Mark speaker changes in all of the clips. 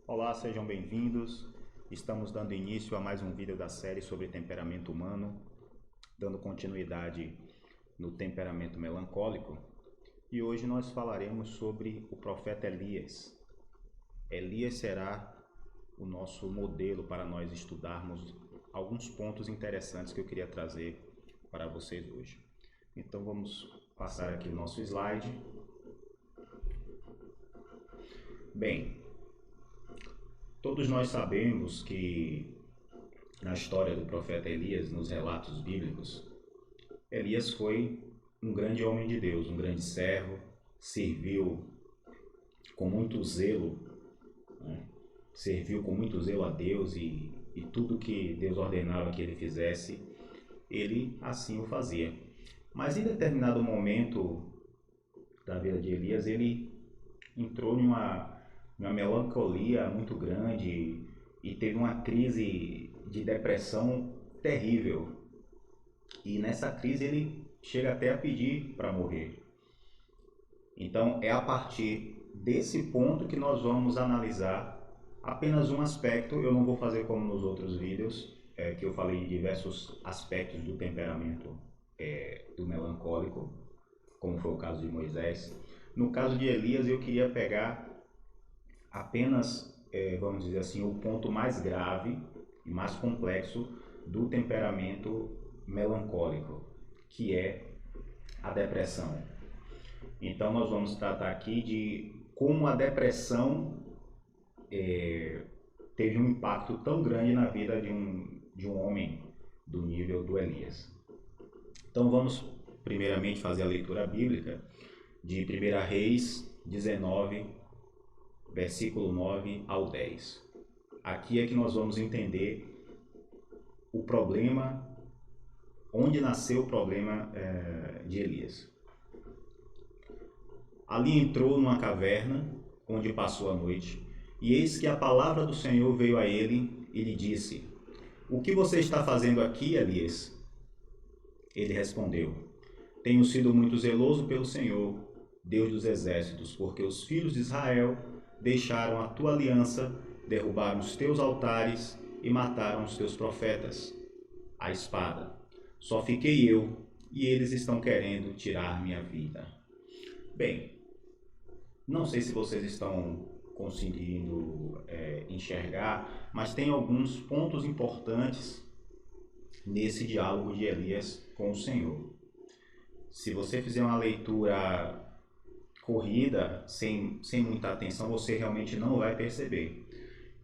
Speaker 1: Olá, sejam bem-vindos. Estamos dando início a mais um vídeo da série sobre temperamento humano, dando continuidade no temperamento melancólico. E hoje nós falaremos sobre o profeta Elias. Elias será o nosso modelo para nós estudarmos alguns pontos interessantes que eu queria trazer para vocês hoje. Então vamos passar aqui o nosso slide. Bem, todos nós sabemos que na história do profeta Elias, nos relatos bíblicos, Elias foi um grande homem de Deus, um grande servo, serviu com muito zelo, serviu com muito zelo a Deus e tudo que Deus ordenava que ele fizesse, ele assim o fazia. Mas em determinado momento da vida de Elias, ele entrou numa melancolia muito grande e teve uma crise de depressão terrível. E nessa crise ele chega até a pedir para morrer. Então é a partir desse ponto que nós vamos analisar apenas um aspecto. Eu não vou fazer como nos outros vídeos, que eu falei de diversos aspectos do temperamento do melancólico, como foi o caso de Moisés. No caso de Elias, eu queria pegar apenas, vamos dizer assim, o ponto mais grave e mais complexo do temperamento melancólico, que é a depressão. Então nós vamos tratar aqui de como a depressão teve um impacto tão grande na vida de um homem do nível do Elias. Então vamos primeiramente fazer a leitura bíblica de 1 Reis 19, versículo 9 ao 10. Aqui é que nós vamos entender o problema, onde nasceu o problema de Elias. Ali entrou numa caverna, onde passou a noite, e eis que a palavra do Senhor veio a ele e lhe disse: "O que você está fazendo aqui, Elias?" Ele respondeu: "Tenho sido muito zeloso pelo Senhor, Deus dos exércitos, porque os filhos de Israel deixaram a tua aliança, derrubaram os teus altares e mataram os teus profetas. A espada. Só fiquei eu, e eles estão querendo tirar minha vida." Bem, não sei se vocês estão conseguindo enxergar, mas tem alguns pontos importantes nesse diálogo de Elias com o Senhor. Se você fizer uma leitura corrida, sem muita atenção, você realmente não vai perceber.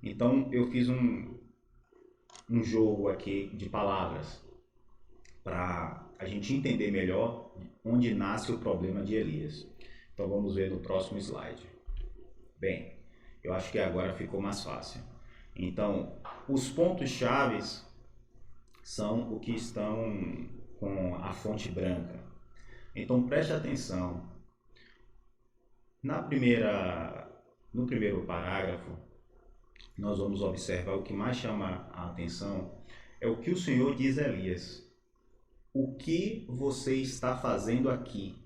Speaker 1: Então eu fiz um jogo aqui de palavras para a gente entender melhor onde nasce o problema de Elias. Então vamos ver no próximo slide. Bem, eu acho que agora ficou mais fácil. Então, os pontos chaves são o que estão com a fonte branca. Então preste atenção. No primeiro parágrafo, nós vamos observar o que mais chama a atenção é o que o Senhor diz a Elias. O que você está fazendo aqui?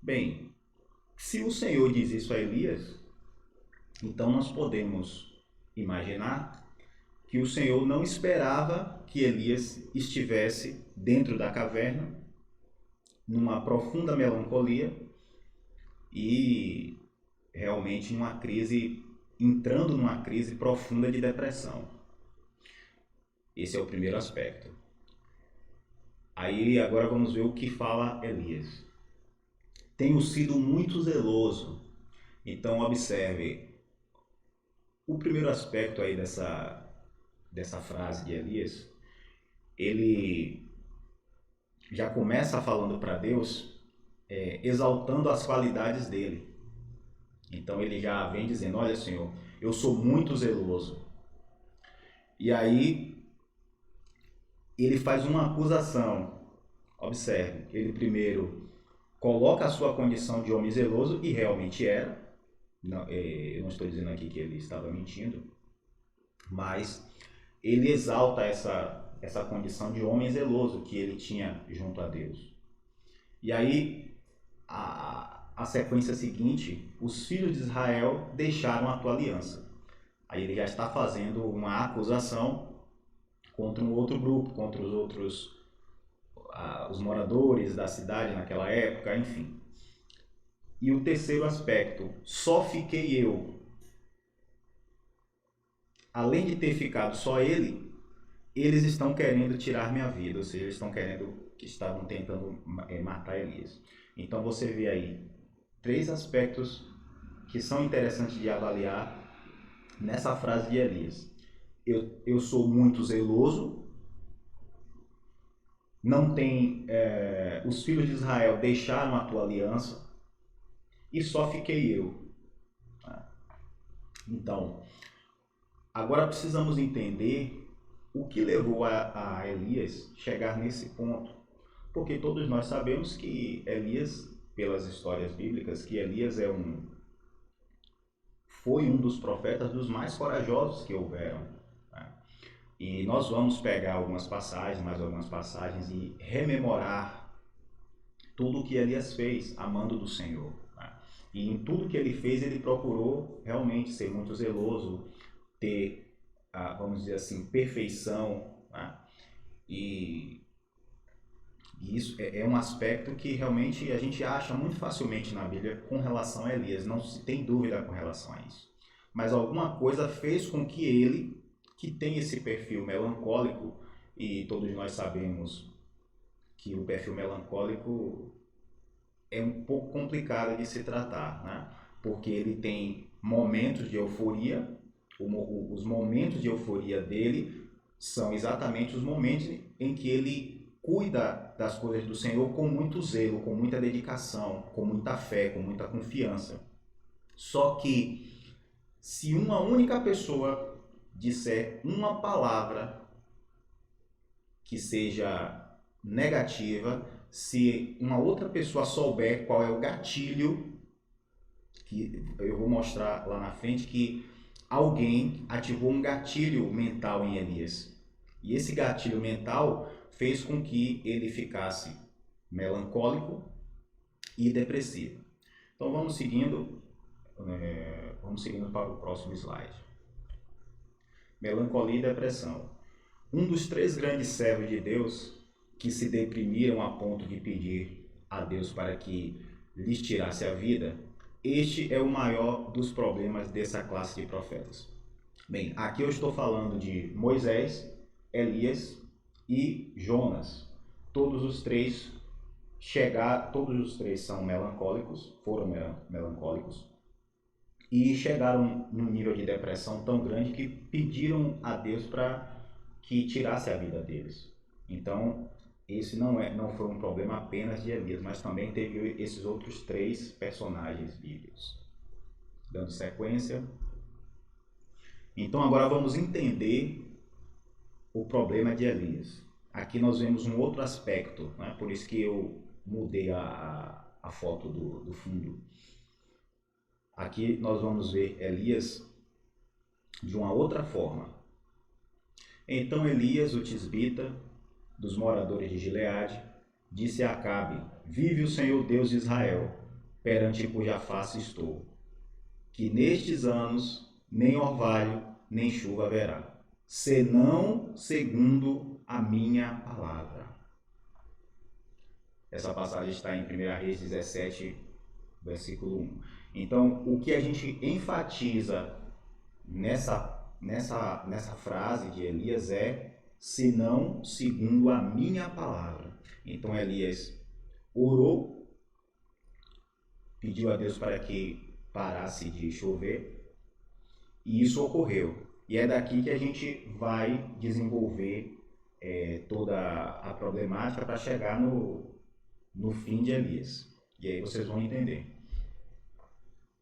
Speaker 1: Bem, se o Senhor diz isso a Elias, então nós podemos imaginar que o Senhor não esperava que Elias estivesse dentro da caverna, numa profunda melancolia e realmente entrando numa crise profunda de depressão. Esse é o primeiro aspecto. Aí agora vamos ver o que fala Elias. Tenho sido muito zeloso. Então observe, o primeiro aspecto aí dessa frase de Elias, ele já começa falando para Deus, exaltando as qualidades dele. Então ele já vem dizendo: olha, Senhor, eu sou muito zeloso. E aí ele faz uma acusação. Observe, ele primeiro coloca a sua condição de homem zeloso, e realmente era. Não, eu não estou dizendo aqui que ele estava mentindo, mas ele exalta essa condição de homem zeloso que ele tinha junto a Deus. E aí a a sequência seguinte, os filhos de Israel deixaram a tua aliança. Aí ele já está fazendo uma acusação contra um outro grupo, contra os outros, os moradores da cidade naquela época, enfim. E o terceiro aspecto, só fiquei eu. Além de ter ficado só ele, eles estão querendo tirar minha vida, ou seja, eles estavam tentando matar Elias. Então você vê aí três aspectos que são interessantes de avaliar nessa frase de Elias. Eu sou muito zeloso, não tem, os filhos de Israel deixaram a tua aliança e só fiquei eu. Então, agora precisamos entender o que levou a Elias chegar nesse ponto. Porque todos nós sabemos que Elias, pelas histórias bíblicas, que Elias foi um dos profetas dos mais corajosos que houveram. Né? E nós vamos pegar mais algumas passagens e rememorar tudo o que Elias fez, amando do Senhor. Né? E em tudo que ele fez, ele procurou realmente ser muito zeloso, ter, vamos dizer assim, perfeição. Né? E isso é um aspecto que realmente a gente acha muito facilmente na Bíblia com relação a Elias, não se tem dúvida com relação a isso. Mas alguma coisa fez com que ele, que tem esse perfil melancólico, e todos nós sabemos que o perfil melancólico é um pouco complicado de se tratar, né? Porque ele tem momentos de euforia, os momentos de euforia dele são exatamente os momentos em que ele cuida das coisas do Senhor com muito zelo, com muita dedicação, com muita fé, com muita confiança. Só que se uma única pessoa disser uma palavra que seja negativa, se uma outra pessoa souber qual é o gatilho, que eu vou mostrar lá na frente, que alguém ativou um gatilho mental em Elias. E esse gatilho mental fez com que ele ficasse melancólico e depressivo. Então vamos seguindo para o próximo slide. Melancolia e depressão. Um dos três grandes servos de Deus que se deprimiram a ponto de pedir a Deus para que lhes tirasse a vida, este é o maior dos problemas dessa classe de profetas. Bem, aqui eu estou falando de Moisés, Elias e Jonas. Todos os três são melancólicos, foram melancólicos e chegaram num nível de depressão tão grande que pediram a Deus para que tirasse a vida deles. Então, esse não foi um problema apenas de Elias, mas também teve esses outros três personagens bíblicos. Dando sequência. Então, agora vamos entender o problema de Elias. Aqui nós vemos um outro aspecto, né? Por isso que eu mudei a foto do fundo. Aqui nós vamos ver Elias de uma outra forma. Então Elias, o tisbita, dos moradores de Gileade, disse a Acabe: Vive o Senhor Deus de Israel, perante cuja face estou, que nestes anos nem orvalho nem chuva haverá, senão segundo a minha palavra. Essa passagem está em 1 Reis 17, versículo 1. Então, o que a gente enfatiza nessa frase de Elias é senão segundo a minha palavra. Então Elias orou, pediu a Deus para que parasse de chover, e isso ocorreu. E é daqui que a gente vai desenvolver toda a problemática para chegar no fim de Elias. E aí vocês vão entender.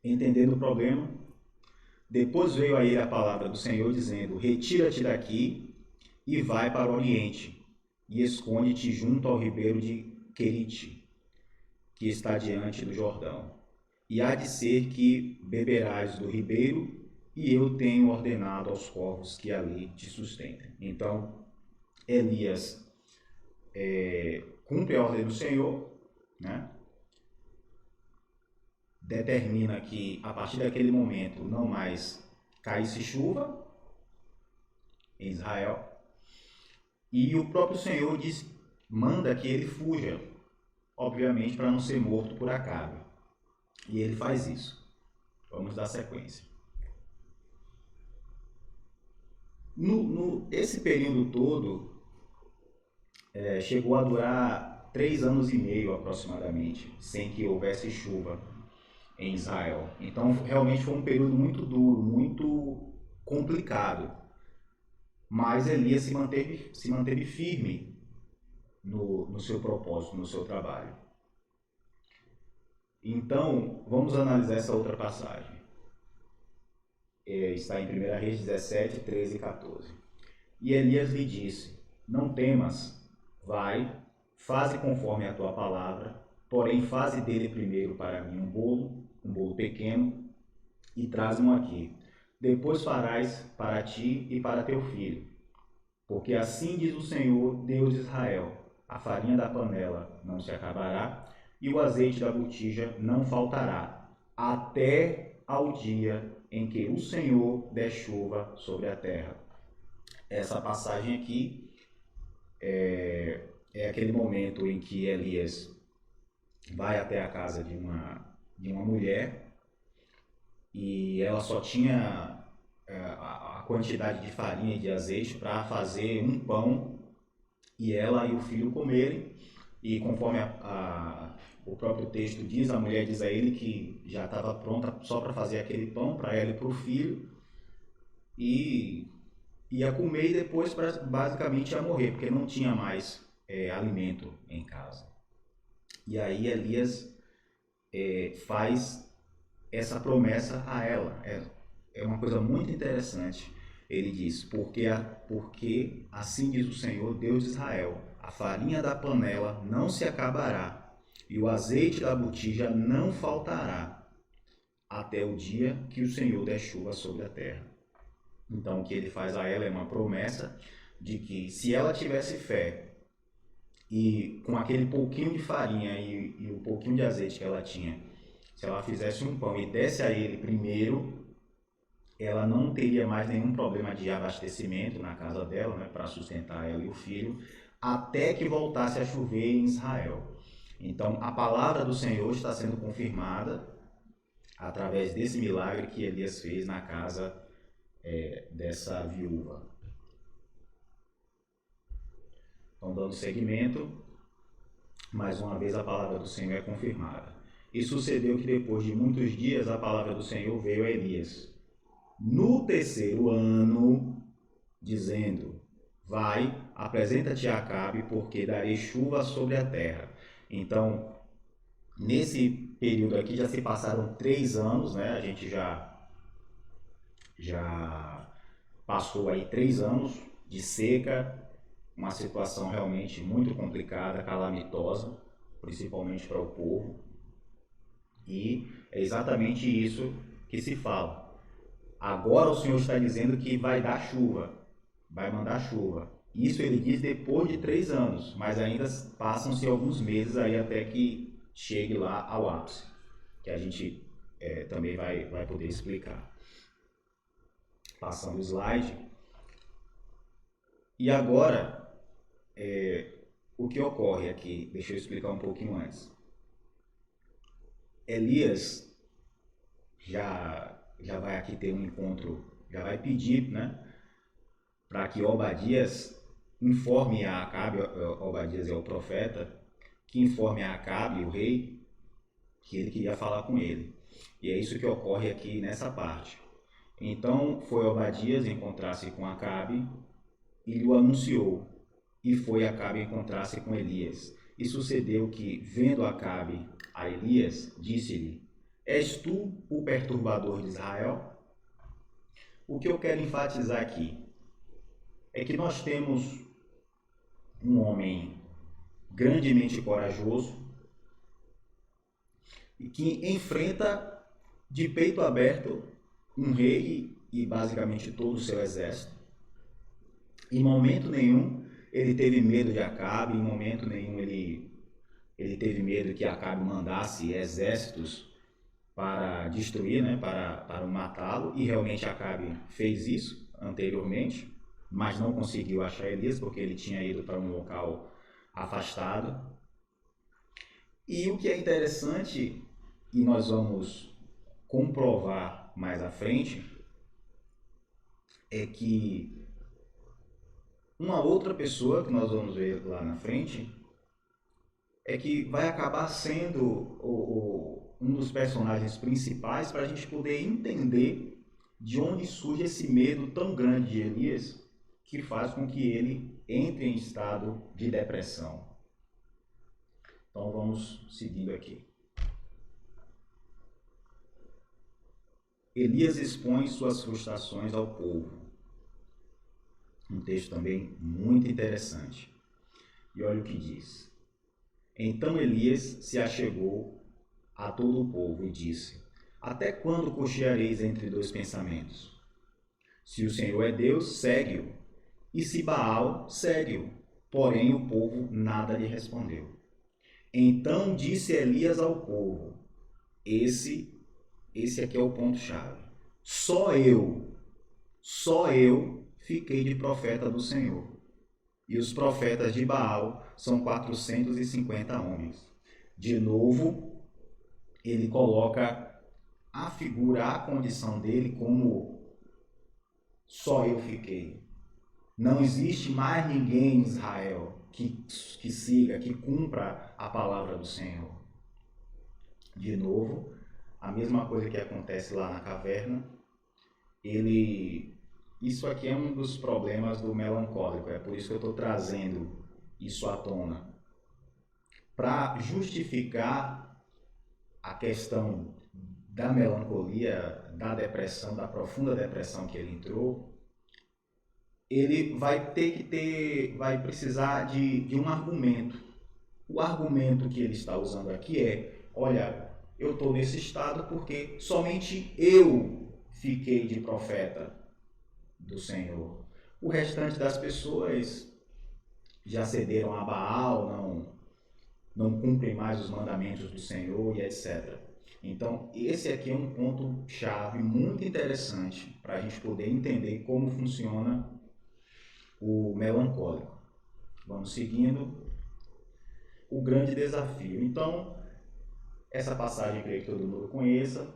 Speaker 1: Entendendo o problema, depois veio a ele a palavra do Senhor dizendo: Retira-te daqui e vai para o oriente, e esconde-te junto ao ribeiro de Querite, que está diante do Jordão. E há de ser que beberás do ribeiro, e eu tenho ordenado aos corvos que ali te sustentem. Então, Elias cumpre a ordem do Senhor, né? determina que a partir daquele momento não mais caísse chuva em Israel, e o próprio Senhor manda que ele fuja, obviamente para não ser morto por Acabe. E ele faz isso. Vamos dar sequência. Esse período todo chegou a durar 3 anos e meio aproximadamente, sem que houvesse chuva em Israel. Então realmente foi um período muito duro, muito complicado. Mas Elias se manteve firme no seu propósito, no seu trabalho. Então, vamos analisar essa outra passagem. Está em 1 Reis 17, 13 e 14. E Elias lhe disse: não temas, vai, faze conforme a tua palavra, porém faze dele primeiro para mim um bolo pequeno, e traze-mo aqui. Depois farás para ti e para teu filho. Porque assim diz o Senhor, Deus de Israel: a farinha da panela não se acabará, e o azeite da botija não faltará, até ao dia em que o Senhor der chuva sobre a terra. Essa passagem aqui é aquele momento em que Elias vai até a casa de uma mulher, e ela só tinha a quantidade de farinha e de azeite para fazer um pão, e ela e o filho comerem. E conforme o próprio texto diz, a mulher diz a ele que já estava pronta só para fazer aquele pão para ela e para o filho, e ia comer e depois basicamente ia morrer, porque não tinha mais alimento em casa. E aí Elias faz essa promessa a ela. É uma coisa muito interessante. Ele diz: porque assim diz o Senhor, Deus de Israel, a farinha da panela não se acabará, e o azeite da botija não faltará, até o dia que o Senhor der chuva sobre a terra. Então, o que ele faz a ela é uma promessa de que, se ela tivesse fé, e com aquele pouquinho de farinha e o pouquinho de azeite que ela tinha, se ela fizesse um pão e desse a ele primeiro, ela não teria mais nenhum problema de abastecimento na casa dela, né, para sustentar ela e o filho, até que voltasse a chover em Israel. Então, a palavra do Senhor está sendo confirmada através desse milagre que Elias fez na casa dessa viúva. Então, dando seguimento, mais uma vez a palavra do Senhor é confirmada. E sucedeu que depois de muitos dias a palavra do Senhor veio a Elias no 3º ano, dizendo: vai, apresenta-te a Acabe, porque darei chuva sobre a terra. Então, nesse período aqui já se passaram 3 anos, né? A gente já passou aí 3 anos de seca, uma situação realmente muito complicada, calamitosa, principalmente para o povo. E é exatamente isso que se fala. Agora o Senhor está dizendo que vai dar chuva, vai mandar chuva. Isso ele diz depois de 3 anos, mas ainda passam-se alguns meses aí até que chegue lá ao ápice, que a gente também vai poder explicar. Passando o slide. E agora, o que ocorre aqui? Deixa eu explicar um pouquinho antes. Elias já vai aqui ter um encontro, já vai pedir, né, para que Obadias informe a Acabe. Obadias é o profeta, que informe a Acabe, o rei, que ele queria falar com ele. E é isso que ocorre aqui nessa parte. Então foi Obadias encontrar-se com Acabe e lhe anunciou, e foi Acabe encontrar-se com Elias. E sucedeu que, vendo Acabe a Elias, disse-lhe: és tu o perturbador de Israel? O que eu quero enfatizar aqui é que nós temos um homem grandemente corajoso e que enfrenta de peito aberto um rei e basicamente todo o seu exército. Em momento nenhum ele teve medo de Acabe, em momento nenhum ele teve medo que Acabe mandasse exércitos para destruir, né, para matá-lo, e realmente Acabe fez isso anteriormente, mas não conseguiu achar Elias porque ele tinha ido para um local afastado. E o que é interessante, e nós vamos comprovar mais à frente, é que uma outra pessoa que nós vamos ver lá na frente é que vai acabar sendo um dos personagens principais para a gente poder entender de onde surge esse medo tão grande de Elias que faz com que ele entre em estado de depressão. Então vamos seguindo aqui. Elias expõe suas frustrações ao povo. Um texto também muito interessante. E olha o que diz. Então Elias se achegou a todo o povo e disse: Até quando cocheareis entre dois pensamentos? Se o Senhor é Deus, segue-o. E se Baal, segue-o. Porém o povo nada lhe respondeu. Então disse Elias ao povo: Esse aqui é o ponto-chave. Só eu fiquei de profeta do Senhor. E os profetas de Baal são 450 homens. De novo, ele coloca a figura, a condição dele como só eu fiquei. Não existe mais ninguém em Israel que siga, que cumpra a palavra do Senhor. De novo, a mesma coisa que acontece lá na caverna, isso aqui é um dos problemas do melancólico, é por isso que eu estou trazendo isso à tona. Para justificar a questão da melancolia, da depressão, da profunda depressão que ele entrou, ele vai precisar de um argumento. O argumento que ele está usando aqui é: olha, eu estou nesse estado porque somente eu fiquei de profeta do Senhor. O restante das pessoas já cederam a Baal, não cumprem mais os mandamentos do Senhor e etc. Então, esse aqui é um ponto-chave muito interessante para a gente poder entender como funciona o melancólico. Vamos seguindo. O grande desafio. Então, essa passagem, creio que todo mundo conheça,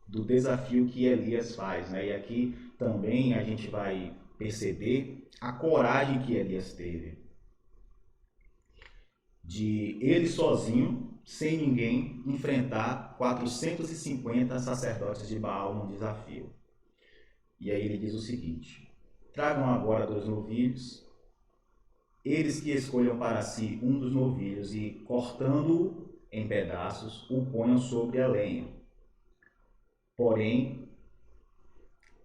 Speaker 1: do desafio que Elias faz, né? E aqui também a gente vai perceber a coragem que Elias teve de ele sozinho, sem ninguém, enfrentar 450 sacerdotes de Baal num desafio. E aí ele diz o seguinte: tragam agora 2 novilhos, eles que escolham para si um dos novilhos e, cortando-o em pedaços, o ponham sobre a lenha. Porém,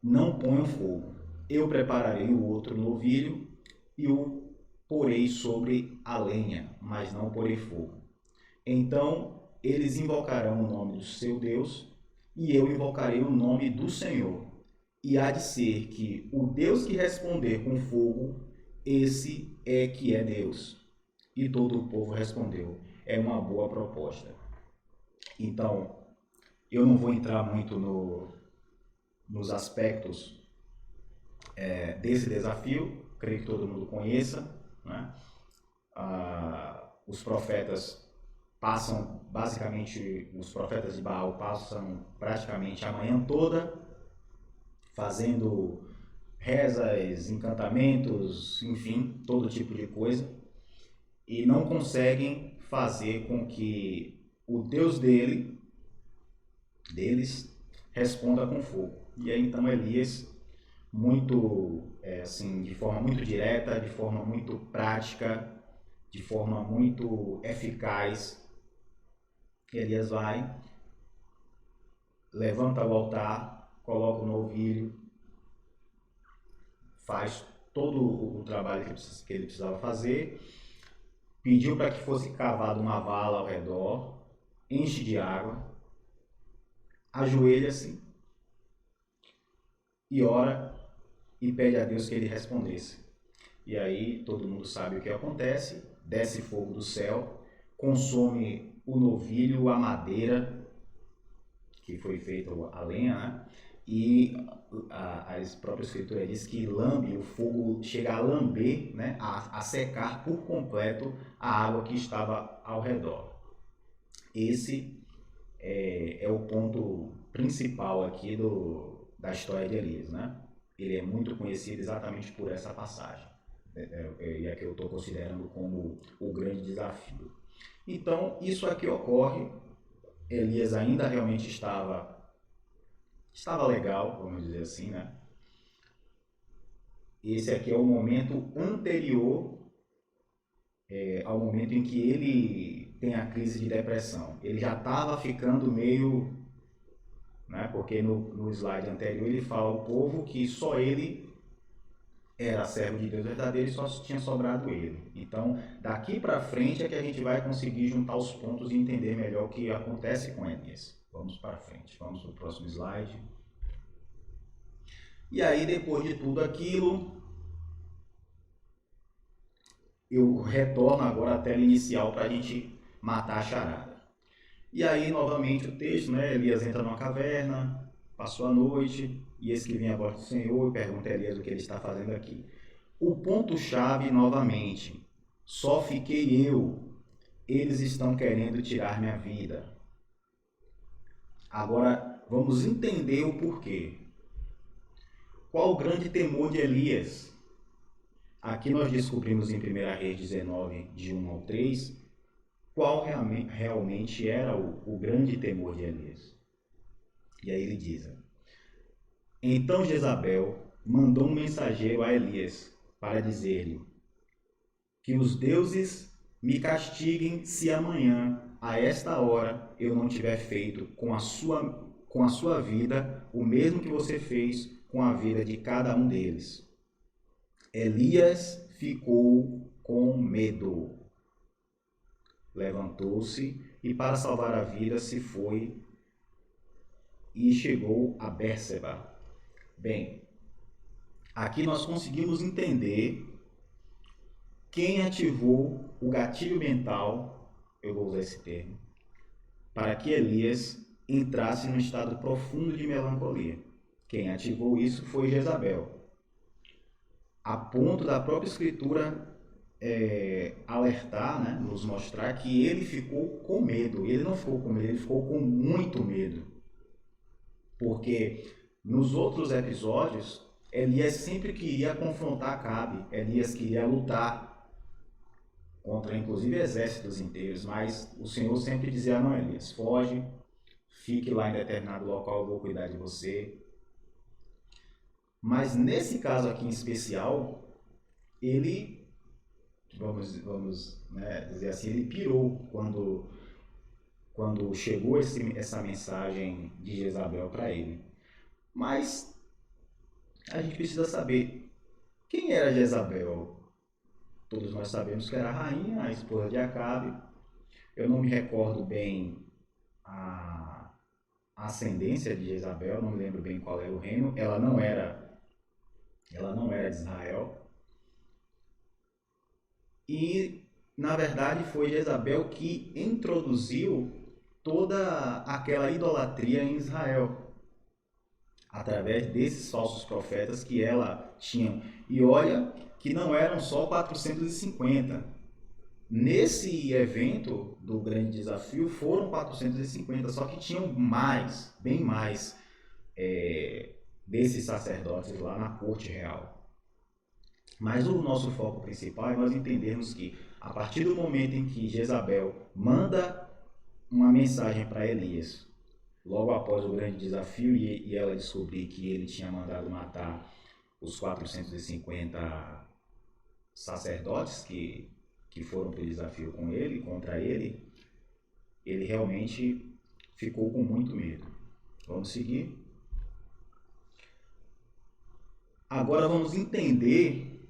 Speaker 1: não ponham fogo. Eu prepararei o outro novilho e o porei sobre a lenha, mas não porei fogo. Então eles invocarão o nome do seu Deus e eu invocarei o nome do Senhor. E há de ser que o Deus que responder com fogo, esse é que é Deus. E todo o povo respondeu: é uma boa proposta. Então, eu não vou entrar muito nos aspectos desse desafio, creio que todo mundo conheça, né? Os profetas os profetas de Baal passam praticamente a manhã toda fazendo rezas, encantamentos, enfim, todo tipo de coisa, e não conseguem fazer com que o Deus deles responda com fogo. E aí então Elias, de forma muito direta, de forma muito prática, de forma muito eficaz, Elias vai, levanta o altar, coloca o novilho, faz todo o trabalho que ele precisava fazer, pediu para que fosse cavada uma vala ao redor, enche de água, ajoelha-se e ora e pede a Deus que ele respondesse. E aí todo mundo sabe o que acontece: desce fogo do céu, consome o novilho, a madeira, que foi feita a lenha, né? E a própria escritura diz que lambe, o fogo chega a lamber, né? A secar por completo a água que estava ao redor. Esse é o ponto principal aqui da história de Elias, né? Ele é muito conhecido exatamente por essa passagem, e é que eu estou considerando como o grande desafio. Então, isso aqui ocorre, Elias ainda realmente estava legal, vamos dizer assim, né? Esse aqui é o momento anterior ao momento em que ele tem a crise de depressão. Ele já estava ficando meio, né? Porque no slide anterior ele fala ao povo que só ele era servo de Deus verdadeiro e só tinha sobrado ele. Então, daqui para frente é que a gente vai conseguir juntar os pontos e entender melhor o que acontece com Elias. Vamos para frente, vamos para o próximo slide. E aí, depois de tudo aquilo, eu retorno agora à tela inicial para a gente matar a charada. E aí, novamente, o texto, né? Elias entra numa caverna, passou a noite, e eis que vem a voz do Senhor e pergunta a Elias o que ele está fazendo aqui. O ponto-chave, novamente, só fiquei eu, eles estão querendo tirar minha vida. Agora, vamos entender o porquê. Qual o grande temor de Elias? Aqui nós descobrimos em 1 Reis 19, de 1 ao 3, qual realmente era o grande temor de Elias. E aí ele diz: então Jezabel mandou um mensageiro a Elias para dizer-lhe que os deuses me castiguem se amanhã, a esta hora, eu não tiver feito com a sua vida o mesmo que você fez com a vida de cada um deles. Elias ficou com medo. Levantou-se e, para salvar a vida, se foi e chegou a Bérseba. Bem, aqui nós conseguimos entender quem ativou o gatilho mental, eu vou usar esse termo, para que Elias entrasse num estado profundo de melancolia. Quem ativou isso foi Jezabel. A ponto da própria escritura alertar, né, nos mostrar que ele ficou com medo. Ele não ficou com medo, ele ficou com muito medo. Porque nos outros episódios, Elias sempre queria confrontar Acabe, Elias queria lutar contra inclusive exércitos inteiros, mas o Senhor sempre dizia: não, Elias, foge, fique lá em determinado local, eu vou cuidar de você. Mas nesse caso aqui em especial, ele, vamos dizer assim, ele pirou quando chegou essa mensagem de Jezabel para ele. Mas a gente precisa saber quem era Jezabel. Todos nós sabemos que era a rainha, a esposa de Acabe. Eu não me recordo bem a ascendência de Jezabel, não me lembro bem qual era o reino. Ela não era de Israel. E, na verdade, foi Jezabel que introduziu toda aquela idolatria em Israel, através desses falsos profetas que ela tinha. E olha que não eram só 450. Nesse evento do grande desafio foram 450, só que tinham mais, bem mais, desses sacerdotes lá na corte real. Mas o nosso foco principal é nós entendermos que, a partir do momento em que Jezabel manda uma mensagem para Elias, logo após o grande desafio, e ela descobrir que ele tinha mandado matar os 450 sacerdotes que foram para o desafio com ele, contra ele, ele realmente ficou com muito medo. Vamos seguir. Agora vamos entender,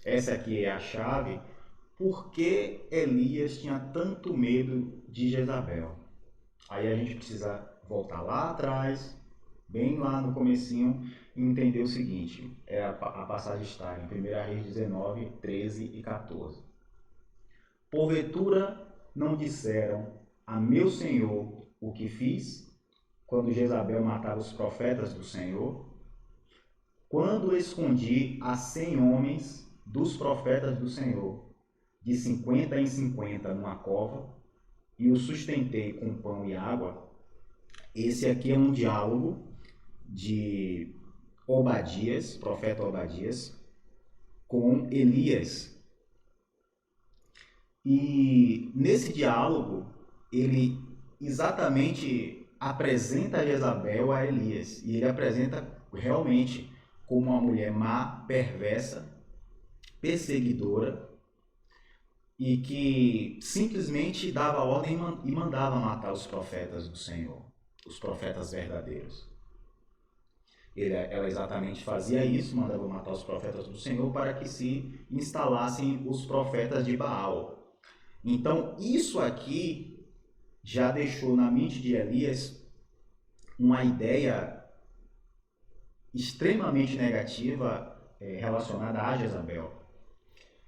Speaker 1: essa aqui é a chave, por que Elias tinha tanto medo de Jezabel. Aí a gente precisa voltar lá atrás, bem lá no comecinho, e entender o seguinte. A passagem está em 1 Reis 19, 13 e 14. Porventura não disseram a meu senhor o que fiz, quando Jezabel matava os profetas do Senhor, quando escondi a 100 homens dos profetas do Senhor, de 50 em 50 numa cova, e os sustentei com pão e água. Esse aqui é um diálogo de Obadias, profeta Obadias, com Elias. E nesse diálogo, ele exatamente apresenta Jezabel a Elias. E ele apresenta realmente como uma mulher má, perversa, perseguidora, e que simplesmente dava ordem e mandava matar os profetas do Senhor, os profetas verdadeiros. Ela exatamente fazia isso, mandava matar os profetas do Senhor para que se instalassem os profetas de Baal. Então, isso aqui já deixou na mente de Elias uma ideia extremamente negativa relacionada a Jezabel.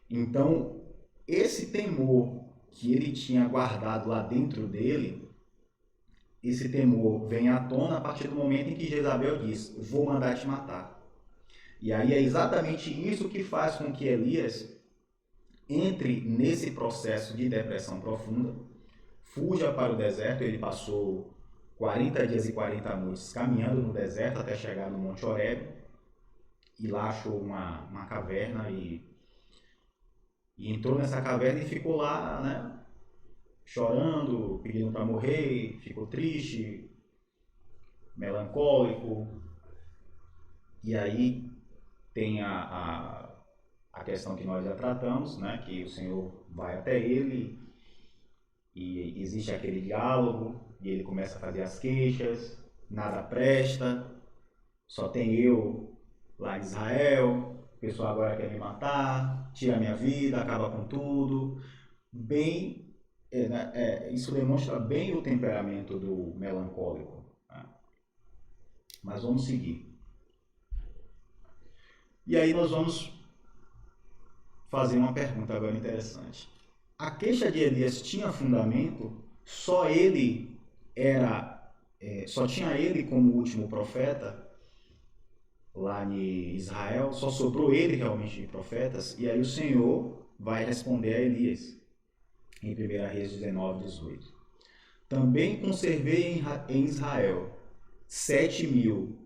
Speaker 1: Então, esse temor que ele tinha guardado lá dentro dele, esse temor vem à tona a partir do momento em que Jezabel diz: vou mandar te matar. E aí é exatamente isso que faz com que Elias entre nesse processo de depressão profunda, fuja para o deserto. Ele passou 40 dias e 40 noites caminhando no deserto até chegar no Monte Horebe, e lá achou uma caverna e entrou nessa caverna e ficou lá, né, chorando, pedindo para morrer, ficou triste, melancólico. E aí tem a questão que nós já tratamos, né, que o Senhor vai até ele e existe aquele diálogo e ele começa a fazer as queixas: nada presta, só tem eu lá em Israel, o pessoal agora quer me matar, tira a minha vida, acaba com tudo. Bem, isso demonstra bem o temperamento do melancólico. Né? Mas vamos seguir. E aí nós vamos fazer uma pergunta agora interessante. A queixa de Elias tinha fundamento? Só tinha ele como último profeta lá em Israel? Só sobrou ele realmente de profetas? E aí o Senhor vai responder a Elias em 1 Reis 19, 18. Também conservei em Israel 7.000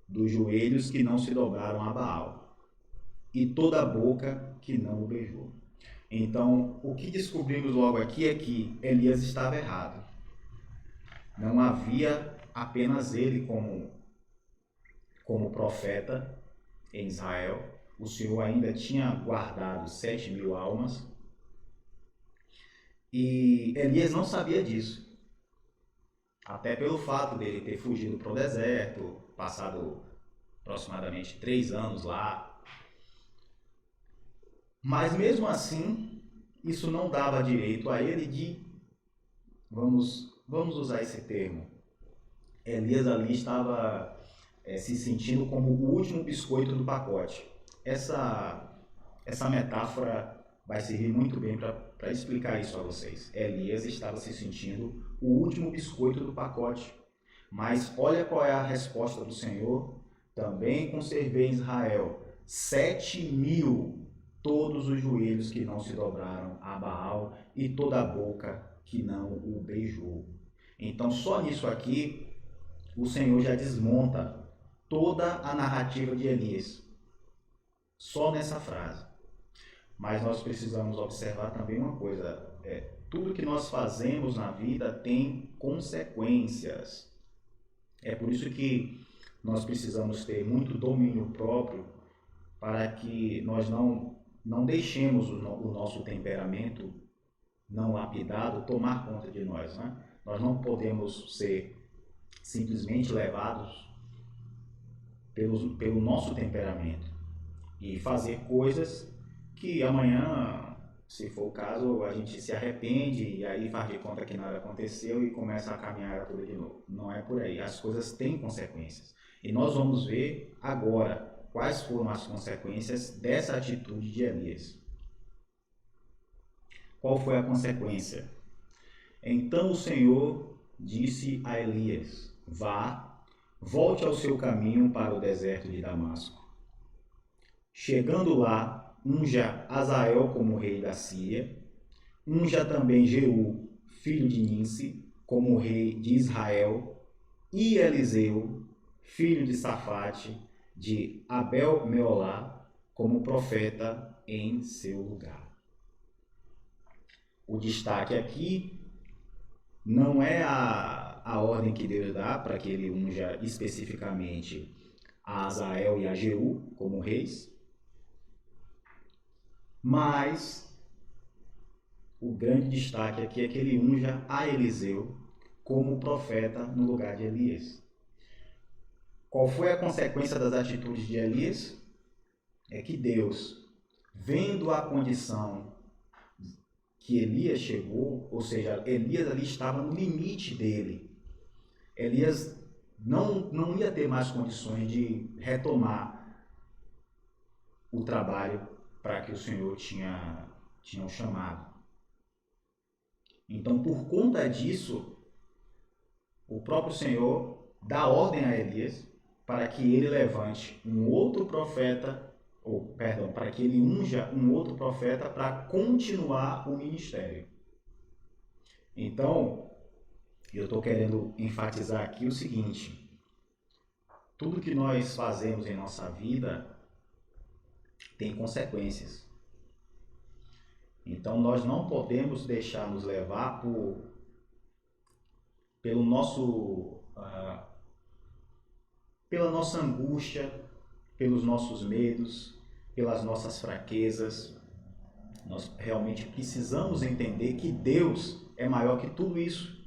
Speaker 1: dos joelhos que não se dobraram a Baal, e toda a boca que não o beijou. Então, o que descobrimos logo aqui é que Elias estava errado. Não havia apenas ele como profeta em Israel. O Senhor ainda tinha guardado 7.000 almas. E Elias não sabia disso. Até pelo fato dele ter fugido para o deserto, passado aproximadamente 3 anos lá. Mas mesmo assim, isso não dava direito a ele de, vamos usar esse termo, Elias ali estava se sentindo como o último biscoito do pacote. Essa metáfora vai servir muito bem para explicar isso a vocês. Elias estava se sentindo o último biscoito do pacote. Mas olha qual é a resposta do Senhor. Também conservei em Israel 7.000 todos os joelhos que não se dobraram a Baal e toda a boca que não o beijou. Então, só nisso aqui, o Senhor já desmonta toda a narrativa de Elias. Só nessa frase. Mas nós precisamos observar também uma coisa. Tudo que nós fazemos na vida tem consequências. É por isso que nós precisamos ter muito domínio próprio para que nós não deixemos o nosso temperamento não lapidado tomar conta de nós. Né? Nós não podemos ser simplesmente levados pelo nosso temperamento e fazer coisas que amanhã, se for o caso, a gente se arrepende e aí faz de conta que nada aconteceu e começa a caminhar tudo de novo. Não é por aí. As coisas têm consequências. E nós vamos ver agora quais foram as consequências dessa atitude de Elias. Qual foi a consequência? Então o Senhor disse a Elias: vá, volte ao seu caminho para o deserto de Damasco. Chegando lá, unja Azael como rei da Síria, unja também Jeú, filho de Ninsi, como rei de Israel, e Eliseu, filho de Safate, de Abel-Meolá, como profeta em seu lugar. O destaque aqui não é a ordem que Deus dá para que ele unja especificamente a Azael e a Jeú como reis, mas o grande destaque aqui é que ele unja a Eliseu como profeta no lugar de Elias. Qual foi a consequência das atitudes de Elias? É que Deus, vendo a condição que Elias chegou, ou seja, Elias ali estava no limite dele. Elias não ia ter mais condições de retomar o trabalho para que o Senhor tinha o chamado. Então, por conta disso, o próprio Senhor dá ordem a Elias para que ele levante um outro profeta, para que ele unja um outro profeta para continuar o ministério. Então, eu estou querendo enfatizar aqui o seguinte: tudo que nós fazemos em nossa vida tem consequências. Então, nós não podemos deixar nos levar pela nossa angústia, pelos nossos medos, pelas nossas fraquezas. Nós realmente precisamos entender que Deus é maior que tudo isso.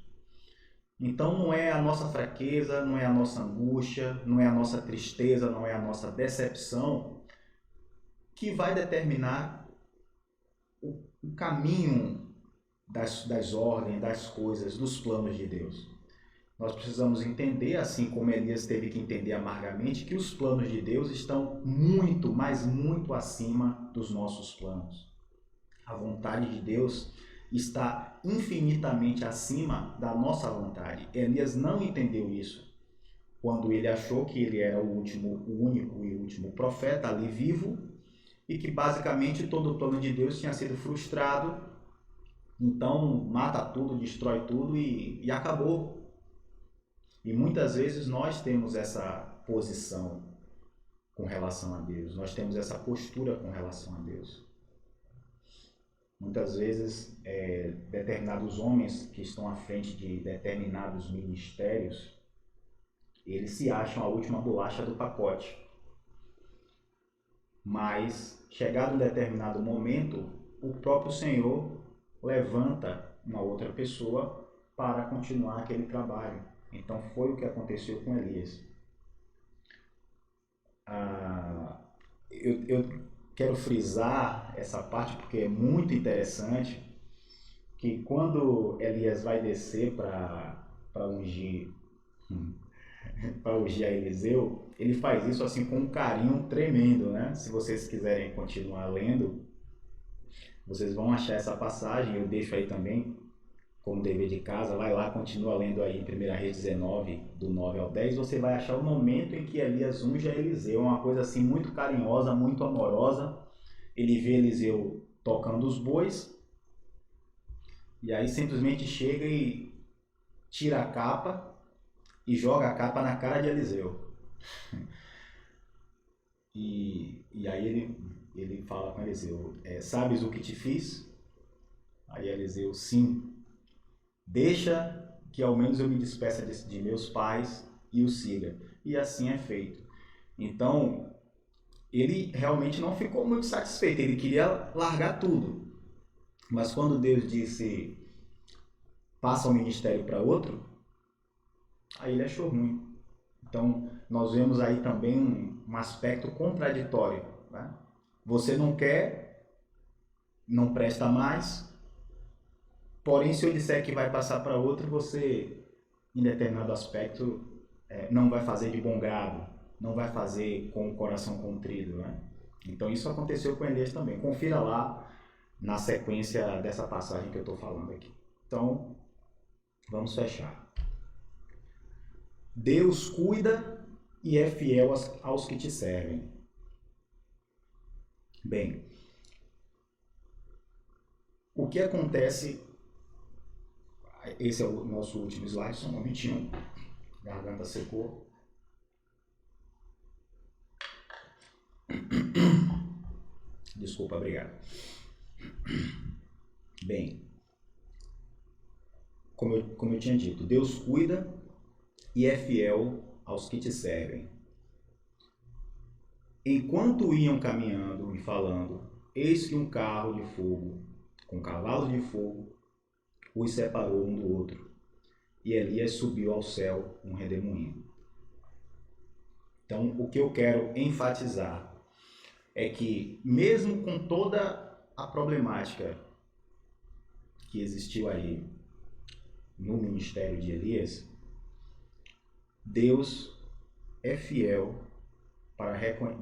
Speaker 1: Então não é a nossa fraqueza, não é a nossa angústia, não é a nossa tristeza, não é a nossa decepção que vai determinar o caminho das ordens, das coisas, dos planos de Deus. Nós precisamos entender, assim como Elias teve que entender amargamente, que os planos de Deus estão muito, mas muito acima dos nossos planos. A vontade de Deus está infinitamente acima da nossa vontade. Elias não entendeu isso quando ele achou que ele era o único e último profeta ali vivo e que basicamente todo o plano de Deus tinha sido frustrado. Então mata tudo, destrói tudo e acabou. E muitas vezes nós temos essa posição com relação a Deus, nós temos essa postura com relação a Deus. Muitas vezes, determinados homens que estão à frente de determinados ministérios, eles se acham a última bolacha do pacote. Mas, chegado um determinado momento, o próprio Senhor levanta uma outra pessoa para continuar aquele trabalho. Então, foi o que aconteceu com Elias. Eu quero frisar essa parte porque é muito interessante, que quando Elias vai descer para ungir a Eliseu, ele faz isso assim com um carinho tremendo, né? Se vocês quiserem continuar lendo, vocês vão achar essa passagem, eu deixo aí também como dever de casa, vai lá, continua lendo aí em 1 Reis 19, do 9 ao 10, você vai achar o momento em que Elias unge a Eliseu, uma coisa assim muito carinhosa, muito amorosa. Ele vê Eliseu tocando os bois, e aí simplesmente chega e tira a capa e joga a capa na cara de Eliseu. E aí ele fala com Eliseu, sabes o que te fiz? Aí Eliseu, sim. Deixa que ao menos eu me despeça de meus pais e o siga. E assim é feito. Então, ele realmente não ficou muito satisfeito. Ele queria largar tudo. Mas quando Deus disse, passa o ministério para outro, aí ele achou ruim. Então, nós vemos aí também um aspecto contraditório. Né? Você não quer, não presta mais. Porém, se eu disser que vai passar para outro, você, em determinado aspecto, não vai fazer de bom grado, não vai fazer com o coração contrido, né? Então, isso aconteceu com Elias também. Confira lá na sequência dessa passagem que eu estou falando aqui. Então, Vamos fechar. Deus cuida e é fiel aos que te servem. Bem, o que acontece... Esse é o nosso último slide, só um momentinho. Garganta secou. Desculpa, obrigado. Bem, como eu tinha dito, Deus cuida e é fiel aos que te servem. Enquanto iam caminhando e falando, eis que um carro de fogo, com cavalos de fogo, os separou um do outro, e Elias subiu ao céu um redemoinho. Então, o que eu quero enfatizar é que, mesmo com toda a problemática que existiu aí no ministério de Elias, Deus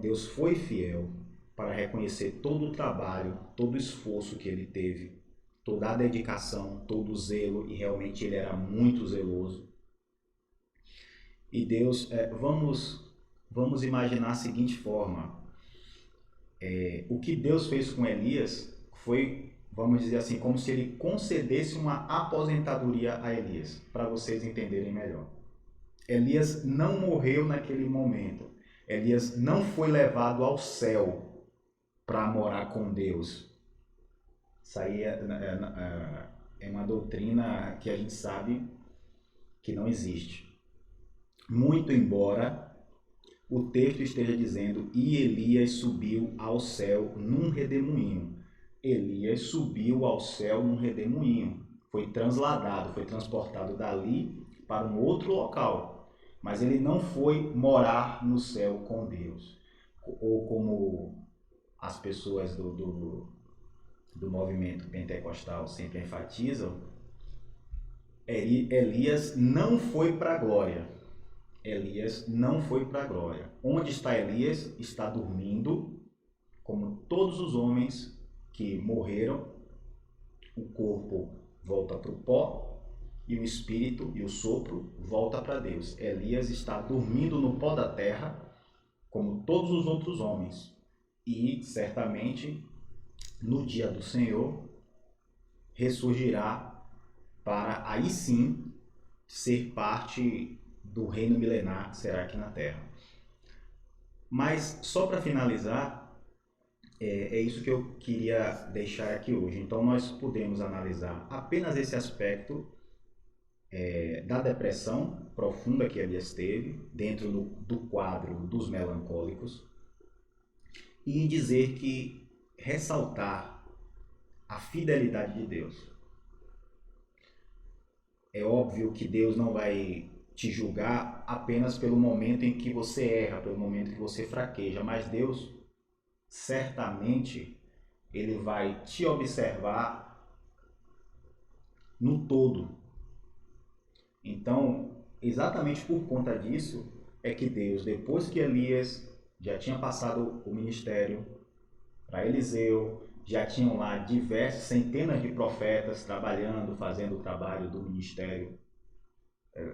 Speaker 1: Deus foi fiel para reconhecer todo o trabalho, todo o esforço que ele teve, toda a dedicação, todo o zelo, e realmente ele era muito zeloso. E Deus, vamos imaginar a seguinte forma: o que Deus fez com Elias foi, vamos dizer assim, como se ele concedesse uma aposentadoria a Elias, para vocês entenderem melhor. Elias não morreu naquele momento. Elias não foi levado ao céu para morar com Deus. Isso aí é uma doutrina que a gente sabe que não existe. Muito embora o texto esteja dizendo, e Elias subiu ao céu num redemoinho. Elias subiu ao céu num redemoinho. Foi transladado, foi transportado dali para um outro local. Mas ele não foi morar no céu com Deus. Ou como as pessoas do movimento pentecostal sempre enfatizam, Elias não foi para a glória. Elias não foi para a glória. Onde está Elias? Está dormindo, como todos os homens que morreram. O corpo volta para o pó e o espírito e o sopro volta para Deus. Elias está dormindo no pó da terra, como todos os outros homens. E certamente no dia do Senhor ressurgirá para aí sim ser parte do reino milenar que será aqui na Terra. Mas só para finalizar, é isso que eu queria deixar aqui hoje. Então nós podemos analisar apenas esse aspecto da depressão profunda que Elias teve dentro do quadro dos melancólicos, e dizer que ressaltar a fidelidade de Deus. É óbvio que Deus não vai te julgar apenas pelo momento em que você erra, pelo momento que você fraqueja, mas Deus certamente ele vai te observar no todo. Então, exatamente por conta disso é que Deus, depois que Elias já tinha passado o ministério para Eliseu, já tinham lá diversas centenas de profetas trabalhando, fazendo o trabalho do ministério,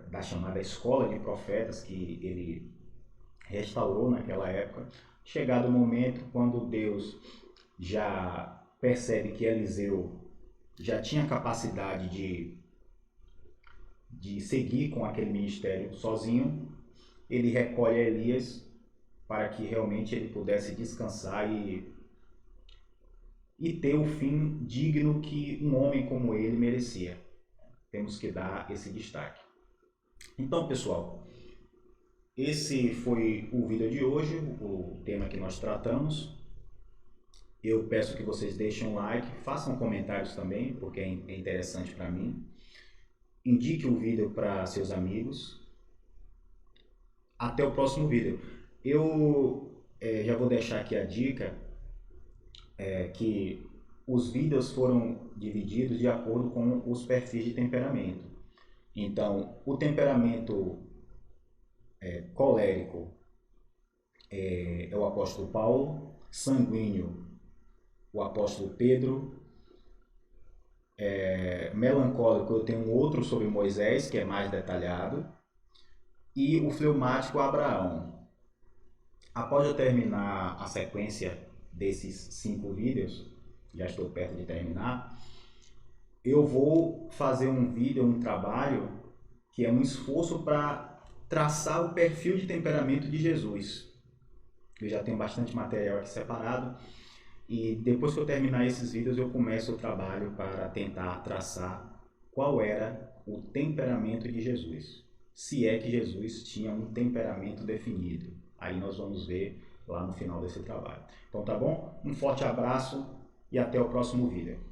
Speaker 1: da chamada escola de profetas que ele restaurou naquela época. Chegado o momento quando Deus já percebe que Eliseu já tinha capacidade de seguir com aquele ministério sozinho, ele recolhe Elias para que realmente ele pudesse descansar e ter o fim digno que um homem como ele merecia. Temos que dar esse destaque. Então, pessoal, esse foi o vídeo de hoje, o tema que nós tratamos. Eu peço que vocês deixem um like, façam comentários também, porque é interessante para mim. Indique o vídeo para seus amigos. Até o próximo vídeo. Eu já vou deixar aqui a dica que os vídeos foram divididos de acordo com os perfis de temperamento. Então, o temperamento colérico é o apóstolo Paulo, sanguíneo, o apóstolo Pedro, melancólico eu tenho um outro sobre Moisés, que é mais detalhado, e o fleumático Abraão. Após eu terminar a sequência desses 5 vídeos, já estou perto de terminar, eu vou fazer um vídeo, um trabalho, que é um esforço para traçar o perfil de temperamento de Jesus. Eu já tenho bastante material aqui separado, e depois que eu terminar esses vídeos, eu começo o trabalho para tentar traçar qual era o temperamento de Jesus. Se é que Jesus tinha um temperamento definido. Aí nós vamos ver lá no final desse trabalho. Então tá bom? Um forte abraço e até o próximo vídeo.